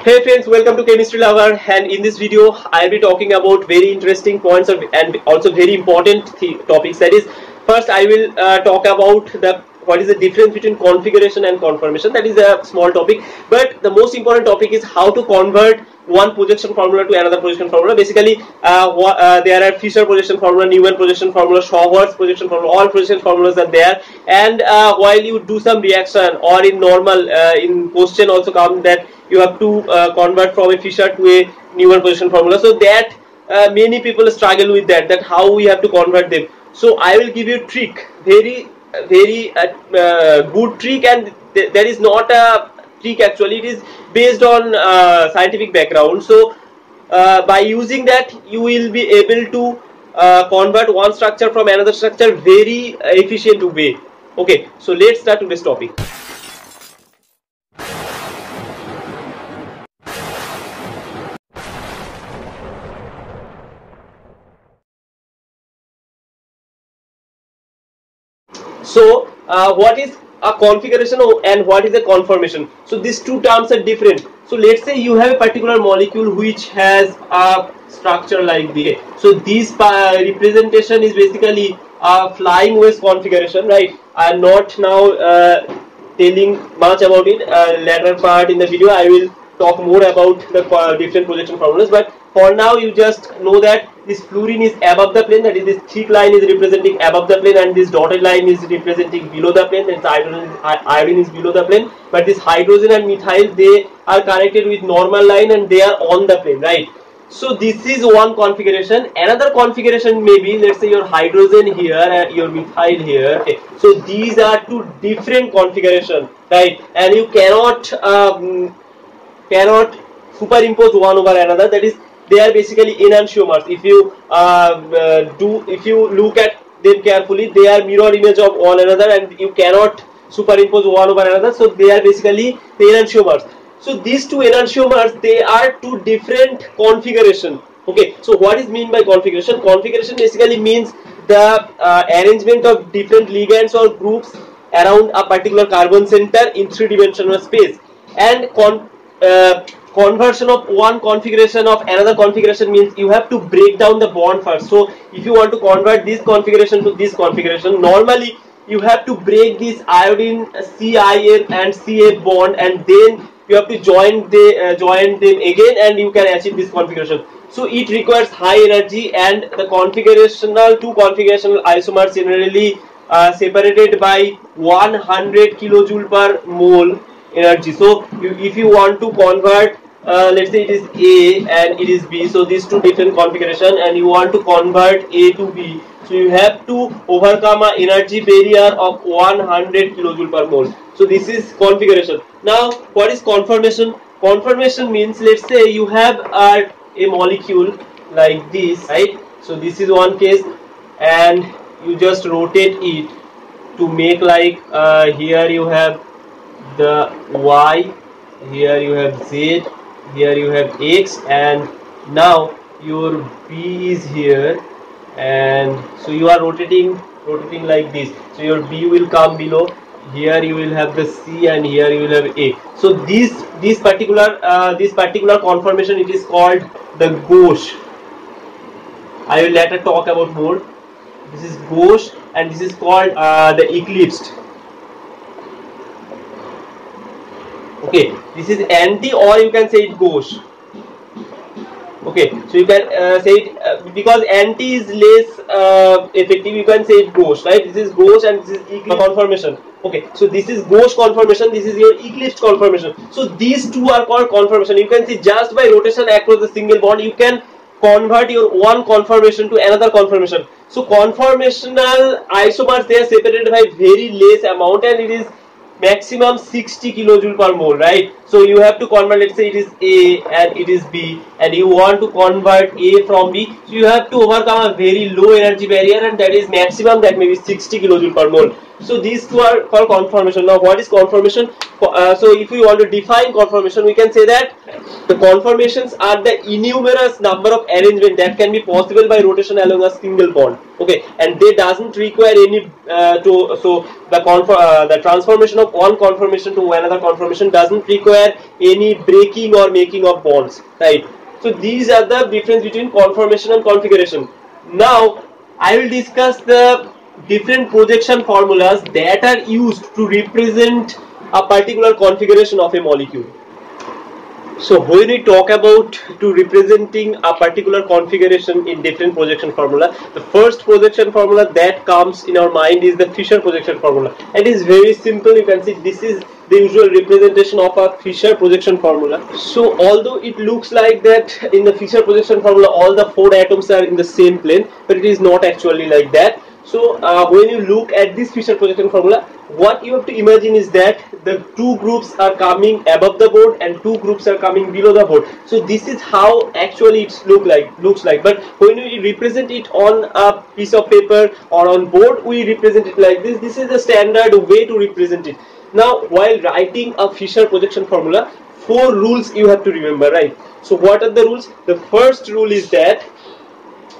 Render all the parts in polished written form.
Hey friends, welcome to Chemistry Lover, and in this video I'll be talking about very interesting points and also very important topics. That is, first I will talk about what is the difference between configuration and conformation. That is a small topic, but the most important topic is how to convert one projection formula to another projection formula. Basically, there are Fischer projection formula, Newman projection formula, Schauer's projection formula. All projection formulas are there, and while you do some reaction or in normal in question also come that you have to convert from a Fischer to a Newman projection formula. So that many people struggle with that how we have to convert them. So I will give you a trick, very good trick, and there is not a trick actually. It is based on scientific background. So by using that, you will be able to convert one structure from another structure very efficient way. Okay, so let's start today's topic. So what is a configuration and what is a conformation? So these two terms are different. So let's say you have a particular molecule which has a structure like this. So this representation is basically a flying wedge configuration, right? I'm not now telling much about it. Later part in the video I will talk more about the different projection formulas, but for now you just know that this fluorine is above the plane, that is this thick line is representing above the plane, and this dotted line is representing below the plane, and iodine is below the plane. But this hydrogen and methyl, they are connected with normal line and they are on the plane, right? So this is one configuration. Another configuration may be, let's say your hydrogen here and your methyl here. Okay. So these are two different configurations, right? And you cannot superimpose one over another. That is, they are basically enantiomers. If you look at them carefully, they are mirror image of one another, and you cannot superimpose one over another. So they are basically the enantiomers. So these two enantiomers, they are two different configuration. Okay. So what is mean by configuration? Configuration basically means the arrangement of different ligands or groups around a particular carbon center in three-dimensional space, and conversion of one configuration of another configuration means you have to break down the bond first. So if you want to convert this configuration to this configuration, normally you have to break this iodine CIF and CF bond, and then you have to join them again, and you can achieve this configuration. So it requires high energy, and the two configurational isomers generally separated by 100 kilojoule per mole energy. So if you want to convert, let's say it is A and it is B, so these two different configuration, and you want to convert A to B, so you have to overcome an energy barrier of 100 kilojoule per mole. So this is configuration. Now what is conformation? Conformation means, let's say you have a molecule like this, right? So this is one case, and you just rotate it to make like here you have the Y, here you have Z, here you have X, and now your B is here, and so you are rotating like this. So your B will come below, here you will have the C, and here you will have A. So this particular conformation, it is called the gauche. I will later talk about more. This is gauche, and this is called the eclipsed. Okay, this is anti, or you can say it gauche. Okay, so you can say it because anti is less effective, you can say it gauche, right? This is gauche and this is eclipsed conformation. Okay, so this is gauche conformation, this is your eclipsed conformation. So these two are called conformation. You can see just by rotation across the single bond, you can convert your one conformation to another conformation. So conformational isomers, they are separated by very less amount, and it is maximum 60 kilojoule per mole, right? So you have to convert, let's say it is A and it is B, and you want to convert A from B, so you have to overcome a very low energy barrier, and that is maximum, that may be 60 kilojoule per mole. So these two are called conformation. Now what is conformation? So if we want to define conformation, we can say that the conformations are the innumerous number of arrangement that can be possible by rotation along a single bond. Okay, and they doesn't require any the transformation of one conformation to another conformation doesn't require any breaking or making of bonds, right? So these are the difference between conformation and configuration. Now I will discuss the different projection formulas that are used to represent a particular configuration of a molecule. So when we talk about to representing a particular configuration in different projection formula, the first projection formula that comes in our mind is the Fischer projection formula. It is very simple. You can see this is the usual representation of a Fischer projection formula. So although it looks like that in the Fischer projection formula all the 4 atoms are in the same plane, but it is not actually like that. So when you look at this Fischer projection formula, what you have to imagine is that the 2 groups are coming above the board and 2 groups are coming below the board. So this is how actually it looks like. But when we represent it on a piece of paper or on board, we represent it like this. This is the standard way to represent it. Now while writing a Fischer projection formula, 4 rules you have to remember, right? So what are the rules? The first rule is that,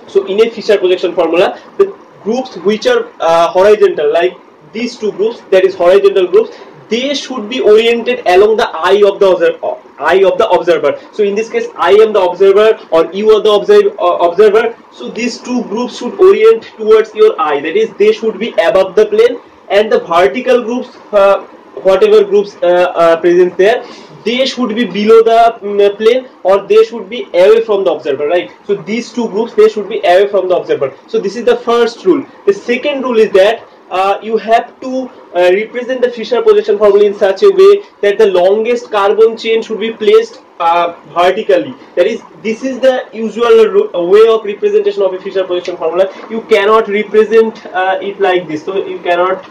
so in a Fischer projection formula, the groups which are horizontal, like these 2 groups, that is horizontal groups, they should be oriented along the eye of the observer. So in this case, I am the observer or you are the observer. So these 2 groups should orient towards your eye. That is, they should be above the plane, and the vertical groups, whatever groups present there, they should be below the plane, or they should be away from the observer, right? So these 2 groups, they should be away from the observer. So this is the first rule. The second rule is that you have to represent the Fischer projection formula in such a way that the longest carbon chain should be placed vertically. That is, this is the usual way of representation of a Fischer projection formula. You cannot represent it like this. So you cannot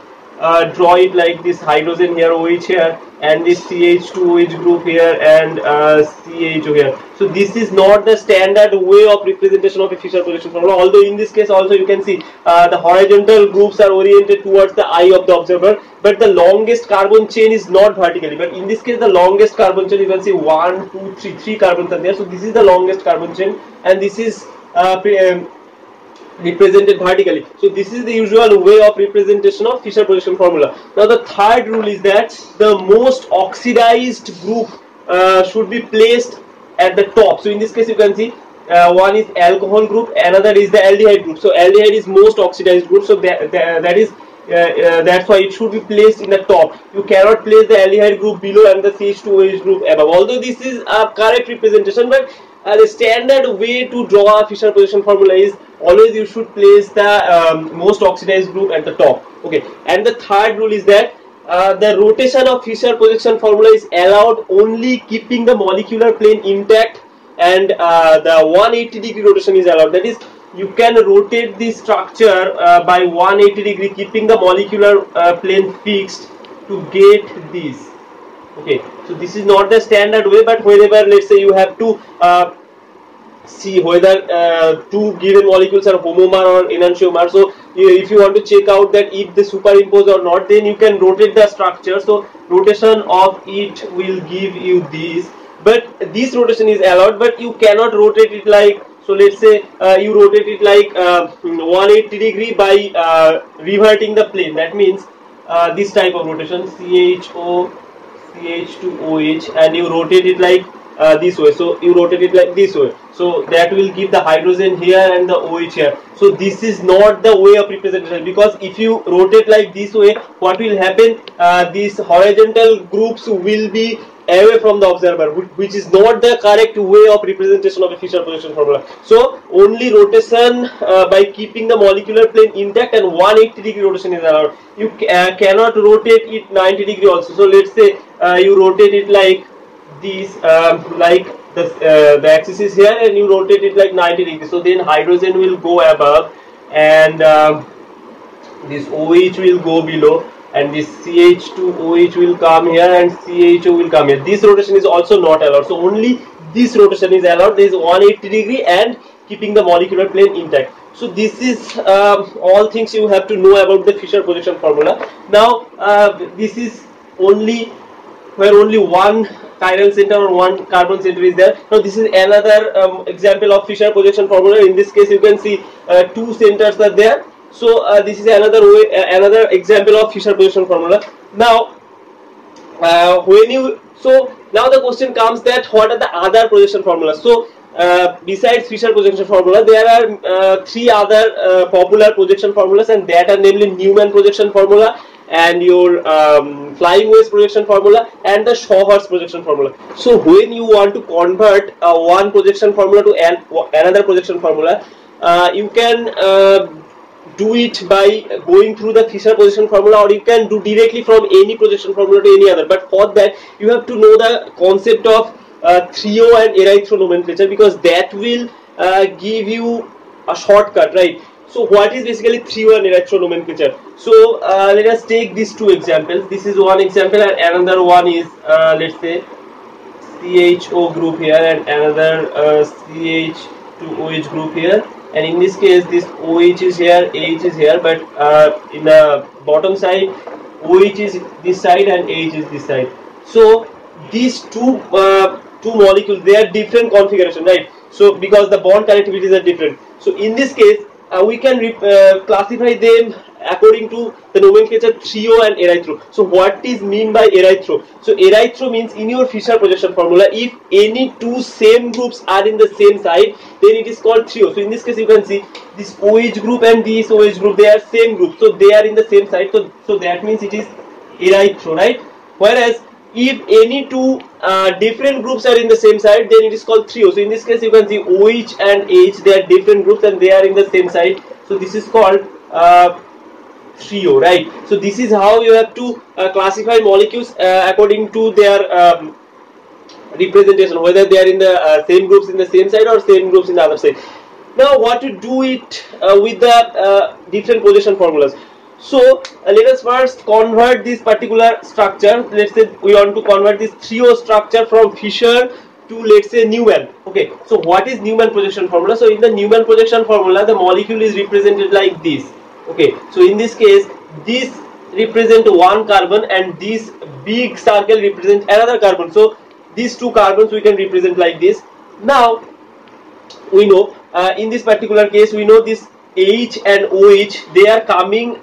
draw it like this: hydrogen here, OH here, and this CH2OH group here, and CHO here. So this is not the standard way of representation of a Fischer projection formula. Although in this case also you can see the horizontal groups are oriented towards the eye of the observer, but the longest carbon chain is not vertically. But in this case, the longest carbon chain, you can see 1, 2, 3 carbons are there. So this is the longest carbon chain, and this is represented vertically. So this is the usual way of representation of Fischer projection formula. Now the third rule is that the most oxidized group should be placed at the top. So in this case you can see one is alcohol group, another is the aldehyde group. So aldehyde is most oxidized group, so that's why it should be placed in the top. You cannot place the aldehyde group below and the CH2OH group above. Although this is a correct representation, but the standard way to draw a Fischer projection formula is always you should place the most oxidized group at the top. Okay, and the third rule is that the rotation of Fischer projection formula is allowed only keeping the molecular plane intact, and the 180-degree rotation is allowed. That is, you can rotate the structure by 180 degree, keeping the molecular plane fixed to get this. Okay, so this is not the standard way, but whenever, let's say, you have to see whether 2 given molecules are homomer or enantiomer, so if you want to check out that if they superimpose or not, then you can rotate the structure. So rotation of it will give you this, but this rotation is allowed, but you cannot rotate it like, so let's say you rotate it like 180 degree by reverting the plane. That means this type of rotation, CHO, CH2OH, and you rotate it like this way. So you rotate it like this way. So that will give the hydrogen here and the OH here. So this is not the way of representation, because if you rotate like this way, what will happen? These horizontal groups will be away from the observer, which is not the correct way of representation of a Fischer projection formula. So only rotation by keeping the molecular plane intact, and 180 degree rotation is allowed. You cannot rotate it 90 degree also. So let's say you rotate it like this, like the axis is here, and you rotate it like 90 degrees. So then hydrogen will go above, and this OH will go below, and this CH2OH will come here, and CHO will come here. This rotation is also not allowed. So only this rotation is allowed. There is 180 degree and keeping the molecular plane intact. So this is all things you have to know about the Fischer projection formula. Now this is only where only one chiral center or one carbon center is there. Now this is another example of Fischer projection formula. In this case you can see two centers are there. So this is another way, another example of Fischer projection formula. Now now the question comes that what are the other projection formulas? So besides Fischer projection formula, there are three other popular projection formulas, and that are namely Newman projection formula, and your Flyboys projection formula, and the Csir-net projection formula. So when you want to convert one projection formula to another projection formula, you can do it by going through the Fischer projection formula, or you can do directly from any projection formula to any other. But for that you have to know the concept of trio and erythro nomenclature, because that will give you a shortcut, right? So what is basically trio and erythro nomenclature? So let us take these two examples. This is one example, and another one is let's say CHO group here, and another CH2OH group here. And in this case this OH is here, H is here, but in the bottom side OH is this side and H is this side. So these two molecules, they are different configuration, right? So because the bond connectivities are different, so in this case we can classify them according to the nomenclature trio and erythro. So what is mean by erythro? So erythro means in your Fischer projection formula, if any two same groups are in the same side, then it is called trio. So in this case you can see this OH group and this OH group, they are same group, so they are in the same side, so that means it is erythro, right? Whereas if any two different groups are in the same side, then it is called trio. So in this case you can see OH and H, they are different groups and they are in the same side, so this is called trio, right? So this is how you have to classify molecules according to their representation, whether they are in the same groups in the same side or same groups in the other side. Now what to do it with the different projection formulas? So let us first convert this particular structure. Let's say we want to convert this trio structure from Fischer to, let's say, Newman. Okay, so what is Newman projection formula? So in the Newman projection formula, the molecule is represented like this. Okay, so in this case this represent one carbon and this big circle represent another carbon. So these two carbons we can represent like this. Now we know in this particular case we know this H and OH, they are coming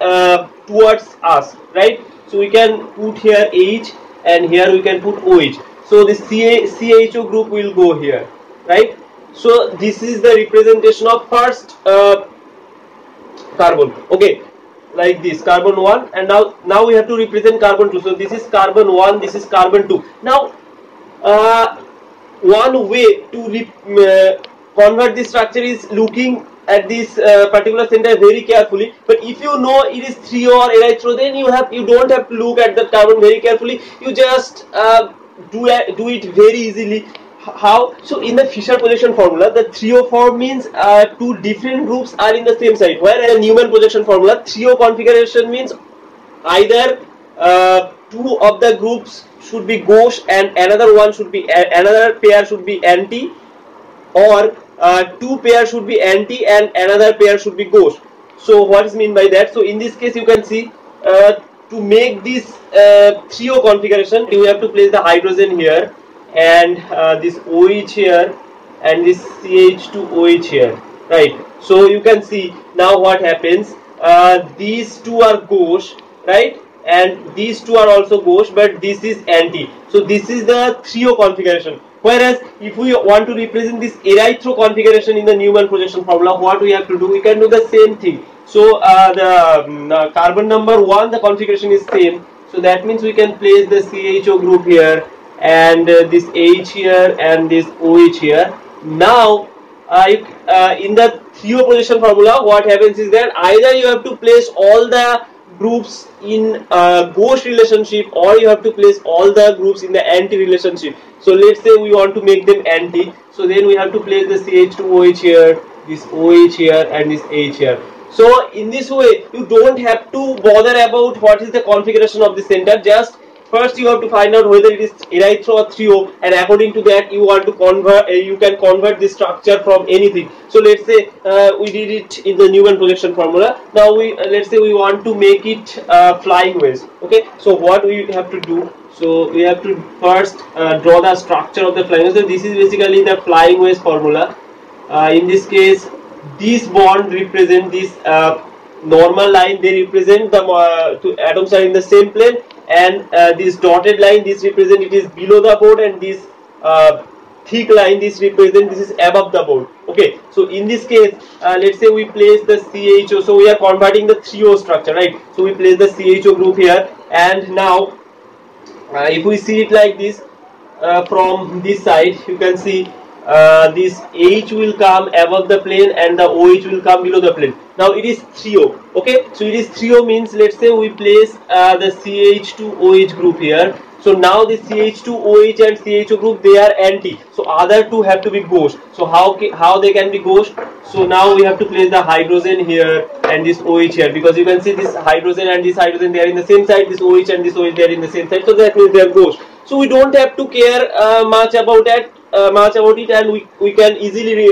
towards us, right? So we can put here H and here we can put OH. So this CHO group will go here, right? So this is the representation of first carbon. Okay, like this, carbon 1, and now we have to represent carbon 2. So this is carbon 1, this is carbon 2. Now one way to convert this structure is looking at this particular center very carefully. But if you know it is trio or erythro, then you don't have to look at the carbon very carefully. You just do it very easily. How? So in the Fischer projection formula, the trio form means two different groups are in the same side, whereas in the Newman projection formula, trio configuration means either two of the groups should be gauche and another pair should be anti, or two pairs should be anti and another pair should be gauche. So what is mean by that? So in this case you can see to make this trio configuration, you have to place the hydrogen here and this OH here and this CH2OH here, right? So you can see now what happens. These two are gauche, right? And these two are also gauche, but this is anti. So this is the trio configuration. Whereas if we want to represent this erythro configuration in the Newman projection formula, what we have to do? We can do the same thing. So the carbon number 1, the configuration is same. So that means we can place the CHO group here and this H here and this OH here. Now in the trio projection formula, what happens is that either you have to place all the groups in gauche relationship, or you have to place all the groups in the anti relationship. So let's say we want to make them anti, so then we have to place the CH2OH here, this OH here and this H here. So in this way you don't have to bother about what is the configuration of the center. Just first you have to find out whether it is erythro or trio, and according to that you want to convert, you can convert this structure from anything. So let's say we did it in the Newman projection formula. Now we let's say we want to make it flying wedge. Okay, so what we have to do, so we have to first draw the structure of the flying wedge. So this is basically the flying wedge formula. In this case, this bond represent this normal line, they represent the two atoms are in the same plane, and this dotted line, this represent it is below the board, and this thick line, this represent this is above the board. Okay, so in this case let's say we place the CHO, so we are converting the 3O structure, right? So we place the CHO group here, and now if we see it like this from this side, you can see this H will come above the plane and the OH will come below the plane. Now it is 3O. Okay, so it is 3O means let's say we place the CH2OH group here. So now the CH2OH and CHO group, they are anti. So other two have to be ghost. So how they can be ghost? So now we have to place the hydrogen here and this OH here, because you can see this hydrogen and this hydrogen, they are in the same side. This OH and this OH, they are in the same side. So that means they are ghost. So we don't have to care much about that. And we can easily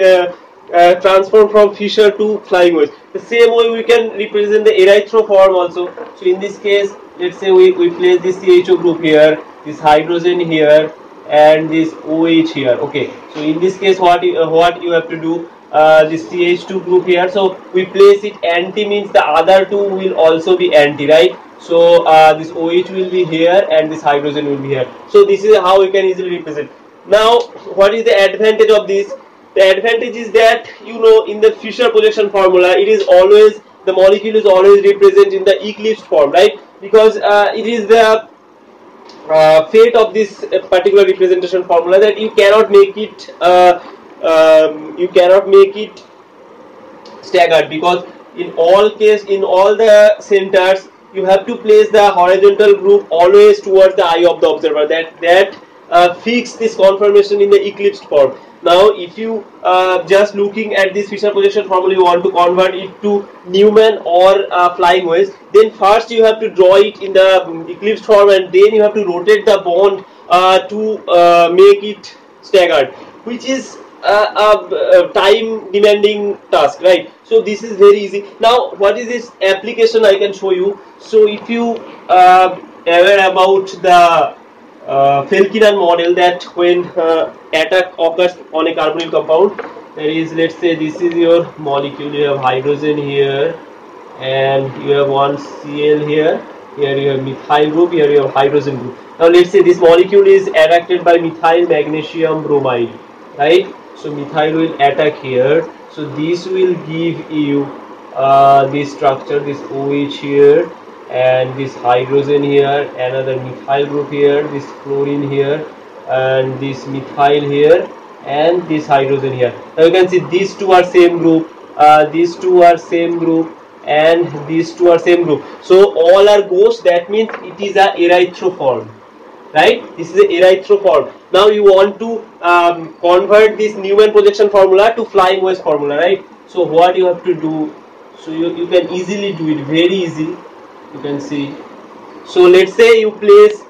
transform from Fischer to flying wedge. The same way we can represent the erythro form also. So in this case, let's say we place this CHO group here, this hydrogen here, and this OH here. Okay, so in this case what you have to do, this CH2 group here, so we place it anti, means the other two will also be anti, right? So this OH will be here and this hydrogen will be here. So this is how we can easily represent. Now what is the advantage of this? The advantage is that, you know, in the Fischer projection formula, it is always, the molecule is always represented in the eclipsed form, right? Because it is the fate of this particular representation formula that you cannot make it staggered, because in all the centers you have to place the horizontal group always towards the eye of the observer. That fix this conformation in the eclipsed form. Now if you just looking at this Fischer projection formula, you want to convert it to Newman or flying wedge, then first you have to draw it in the eclipsed form, and then you have to rotate the bond to make it staggered, which is a time demanding task, right? So this is very easy. Now what is this application I can show you? So if you aware about the Felkiran model, that when attack occurs on a carbonyl compound, that is, let's say this is your molecule, you have hydrogen here and you have one Cl here, here you have methyl group, here you have hydrogen group. Now let's say this molecule is attracted by methyl magnesium bromide, right? So methyl will attack here, so this will give you this structure, this OH here and this hydrogen here, another methyl group here, this chlorine here, and this methyl here, and this hydrogen here. Now you can see these two are same group, these two are same group, and these two are same group. So all are ghosts. That means it is a erythro form, right? This is a erythro form. Now you want to convert this Newman projection formula to flying wedge formula, right? So what you have to do? So you can easily do it, very easy. You can see. So let's say you place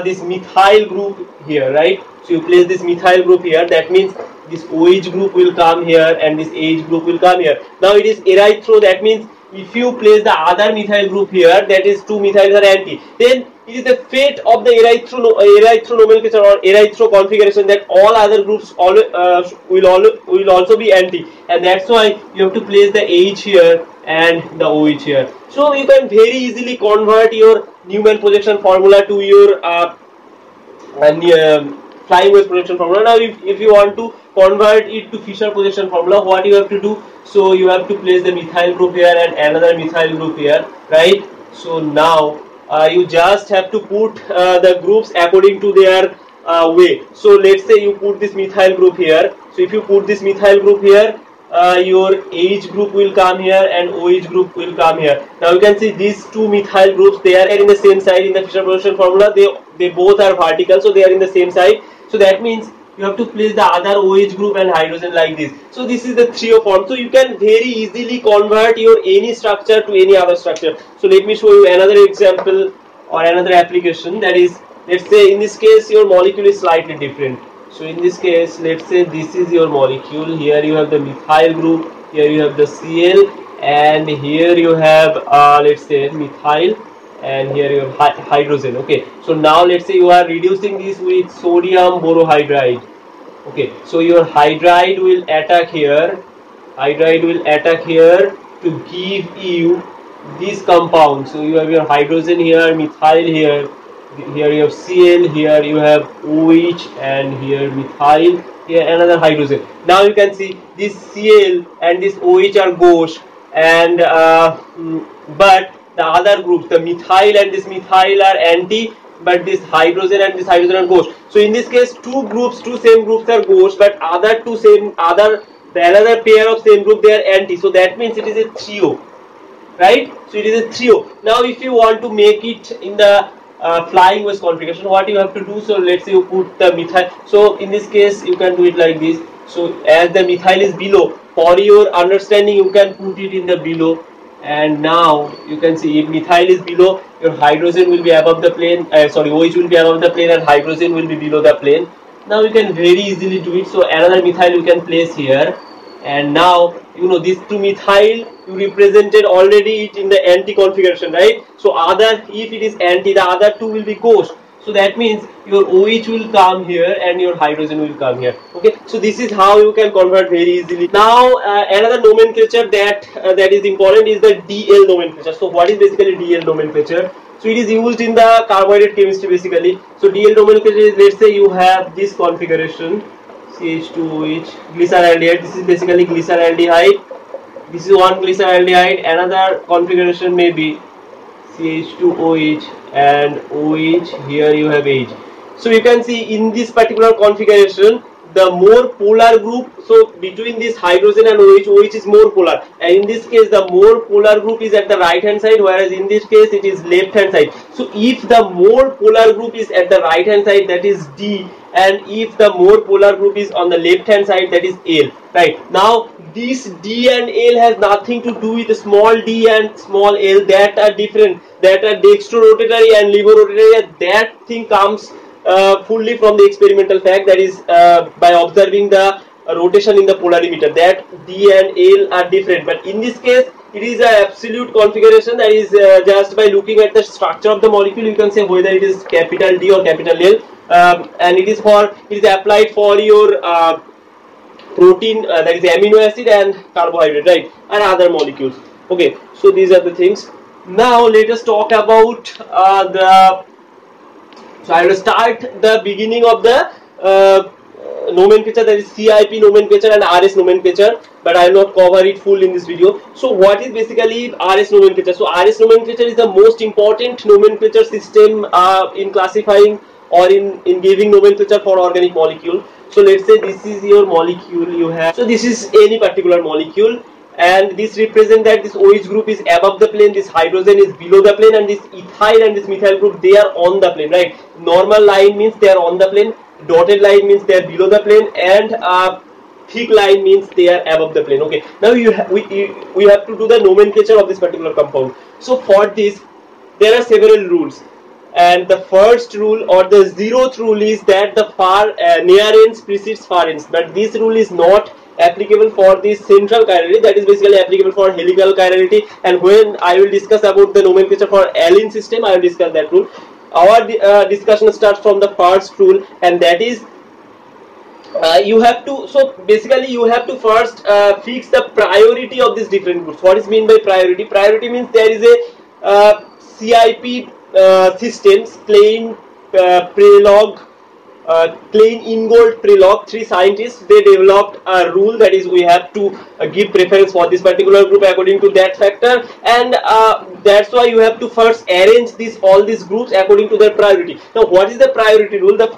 this methyl group here, right? So you place this methyl group here. That means this OH group will come here and this H group will come here. Now it is erythro. That means if you place the other methyl group here, that is two methyls are anti, then it is the fate of the erythro nomenclature or erythro configuration that all other groups will also be anti, and that's why you have to place the H here and the OH here. So you can very easily convert your Newman projection formula to your flying wedge projection formula. Now if you want to convert it to Fischer projection formula, what you have to do? So you have to place the methyl group here and another methyl group here, right? So now you just have to put the groups according to their way. So let's say you put this methyl group here. So if you put this methyl group here, your H group will come here and OH group will come here. Now you can see these two methyl groups, they are in the same side in the Fischer projection formula. They both are vertical, so they are in the same side. So that means you have to place the other OH group and hydrogen like this. So this is the 3O form. So you can very easily convert your any structure to any other structure. So let me show you another example. or another application, that is, let's say in this case your molecule is slightly different. So in this case, let's say this is your molecule. Here you have the methyl group, here you have the Cl, and here you have let's say methyl, and here you have hydrogen. Okay, so now let's say you are reducing this with sodium borohydride. Okay, so your hydride will attack here, to give you this compound. So you have your hydrogen here, methyl here, here you have Cl, here you have OH, and here methyl, here another hydrogen. Now you can see this Cl and this OH are gauche, and but the other groups, the methyl and this methyl are anti, but this hydrogen and this hydrogen are gauche. So in this case, two same groups are gauche, but the another pair of same group, they are anti. So that means it is a trio, right? So it is a trio. Now if you want to make it in the flying wedge configuration, what you have to do? So let's say you put the methyl. So in this case, you can do it like this. So as the methyl is below, for your understanding, you can put it in the below. And now you can see if methyl is below, your hydrogen will be above the plane, OH will be above the plane and hydrogen will be below the plane. Now you can very easily do it. So another methyl you can place here, and now you know these two methyl you represented already it in the anti configuration, right? So if it is anti, the other two will be gauche. So that means your OH will come here and your hydrogen will come here. Okay, so this is how you can convert very easily. Now another nomenclature that is important is the DL nomenclature. So what is basically DL nomenclature? So it is used in the carbohydrate chemistry basically. So DL nomenclature is, let's say you have this configuration, CH2OH, glyceraldehyde. This is basically glyceraldehyde. This is one glyceraldehyde. Another configuration may be CH2OH and OH. Here you have H. So you can see in this particular configuration, the more polar group, so between this hydrogen and OH is more polar, and in this case the more polar group is at the right hand side, whereas in this case it is left hand side. So if the more polar group is at the right hand side, that is D, and if the more polar group is on the left hand side, that is L. Right, now this D and L has nothing to do with the small d and small l, that are different, that are dextrorotatory and levorotatory. That thing comes fully from the experimental fact, that is by observing the rotation in the polarimeter, that D and L are different. But in this case, it is an absolute configuration, that is just by looking at the structure of the molecule, you can say whether it is capital D or capital L, and it is applied for your protein, that is amino acid and carbohydrate, right, and other molecules. Okay, so these are the things. Now let us talk about so I will start the beginning of the nomenclature, that is CIP nomenclature and RS nomenclature, but I will not cover it full in this video. So what is basically RS nomenclature? So RS nomenclature is the most important nomenclature system in classifying or in giving nomenclature for organic molecule. So let's say this is your molecule you have. So this is any particular molecule, and this represents that this OH group is above the plane, this hydrogen is below the plane, and this ethyl and this methyl group, they are on the plane, right? Normal line means they are on the plane, dotted line means they are below the plane, and thick line means they are above the plane. Okay, now we have to do the nomenclature of this particular compound. So for this there are several rules, and the first rule or the 0th rule is that the near ends precedes far ends, but this rule is not applicable for the central chirality, that is basically applicable for helical chirality. And when I will discuss about the nomenclature for alene system, I will discuss that rule. Our discussion starts from the first rule, and that is you have to first fix the priority of these different groups. What is meant by priority? Priority means there is a CIP systems, Klein, Prelog, Klein, Ingold, Prelog, 3 scientists, they developed a rule, that is we have to give preference for this particular group according to that factor, and that's why you have to first arrange all these groups according to their priority. Now what is the priority rule? The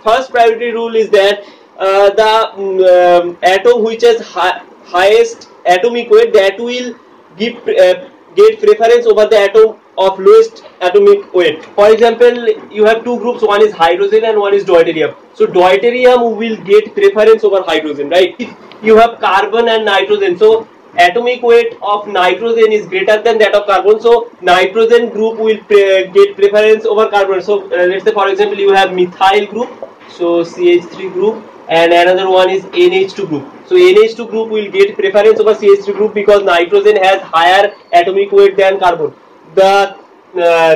first priority rule is that the atom which has highest atomic weight, that will get preference over the atom of lowest atomic weight. For example, you have two groups, one is hydrogen and one is deuterium. So deuterium will get preference over hydrogen, right? If you have carbon and nitrogen, so atomic weight of nitrogen is greater than that of carbon, so nitrogen group will get preference over carbon. So let's say for example you have methyl group, so CH3 group, and another one is NH2 group. So NH2 group will get preference over CH3 group because nitrogen has higher atomic weight than carbon. The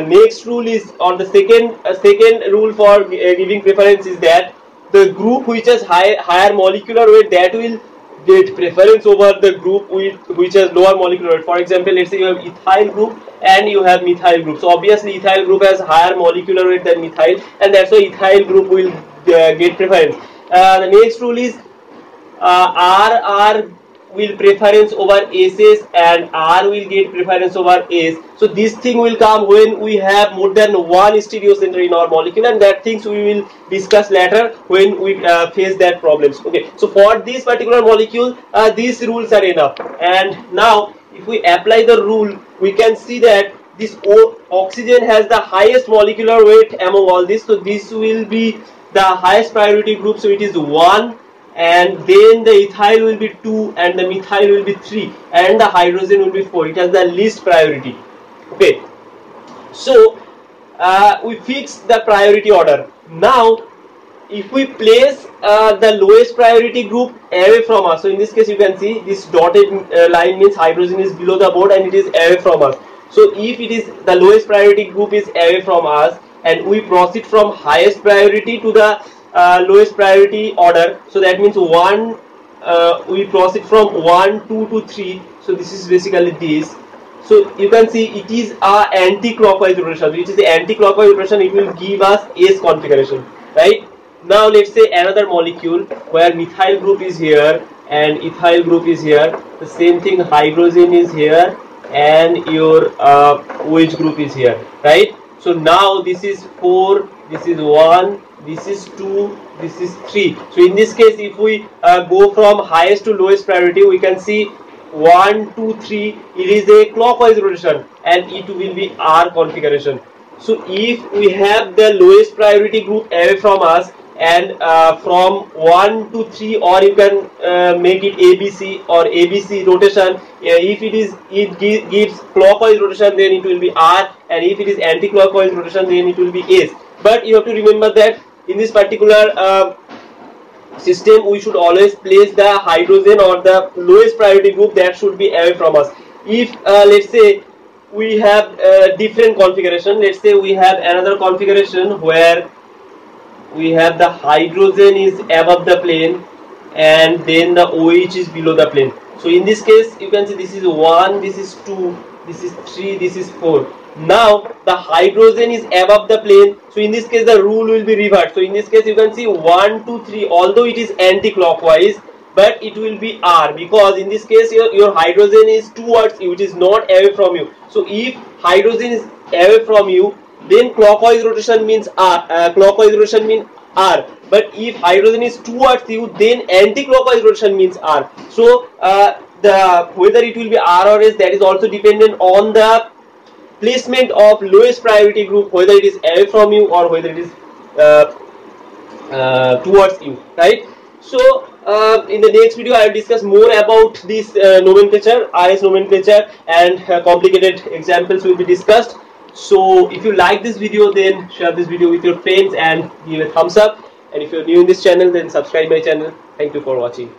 next rule is, or the second rule for giving preference is that the group which has higher molecular weight, that will get preference over the group which has lower molecular weight. For example, let's say you have ethyl group and you have methyl group. So obviously ethyl group has higher molecular weight than methyl, and that's why ethyl group will get preference. The next rule is RR will preference over SS and R will get preference over S. So this thing will come when we have more than one stereo center in our molecule, and that things we will discuss later when we face that problems. Okay, so for this particular molecule these rules are enough. And now if we apply the rule, we can see that this oxygen has the highest molecular weight among all this, so this will be the highest priority group, so it is 1, and then the ethyl will be 2, and the methyl will be 3, and the hydrogen will be 4. It has the least priority. Okay, so we fix the priority order. Now if we place the lowest priority group away from us, so in this case you can see this dotted line means hydrogen is below the board and it is away from us. So if it is the lowest priority group is away from us, and we proceed from highest priority to the lowest priority order, so that means we proceed from 1, 2 to 3. So this is basically this. So you can see it is a anti-clockwise rotation. It is the anti-clockwise rotation. It will give us S configuration, right? Now let's say another molecule where methyl group is here and ethyl group is here. The same thing, hydrogen is here and your Wedge group is here, right? So now this is 4, this is 1, this is 2, this is 3. So in this case, if we go from highest to lowest priority, we can see 1, 2, 3. It is a clockwise rotation and it will be R configuration. So if we have the lowest priority group away from us, and from 1 to 3, or you can make it ABC or ABC rotation. If it gives clockwise rotation, then it will be R, and if it is anti-clockwise rotation, then it will be S. But you have to remember that in this particular system, we should always place the hydrogen or the lowest priority group that should be away from us. If let's say we have different configuration, let's say we have another configuration where we have the hydrogen is above the plane and then the OH is below the plane. So in this case you can see this is 1, this is 2, this is 3, this is 4. Now the hydrogen is above the plane, so in this case the rule will be reversed. So in this case you can see 1, 2, 3, although it is anti-clockwise, but it will be R, because in this case your hydrogen is towards you, it is not away from you. So if hydrogen is away from you, then clockwise rotation means R, clockwise rotation means R. But if hydrogen is towards you, then anti-clockwise rotation means R. So whether it will be R or S, that is also dependent on the placement of lowest priority group, whether it is away from you or whether it is towards you, right? So in the next video I will discuss more about this nomenclature, IS nomenclature, and complicated examples will be discussed. So if you like this video, then share this video with your friends and give a thumbs up, and if you are new in this channel, then subscribe my channel. Thank you for watching.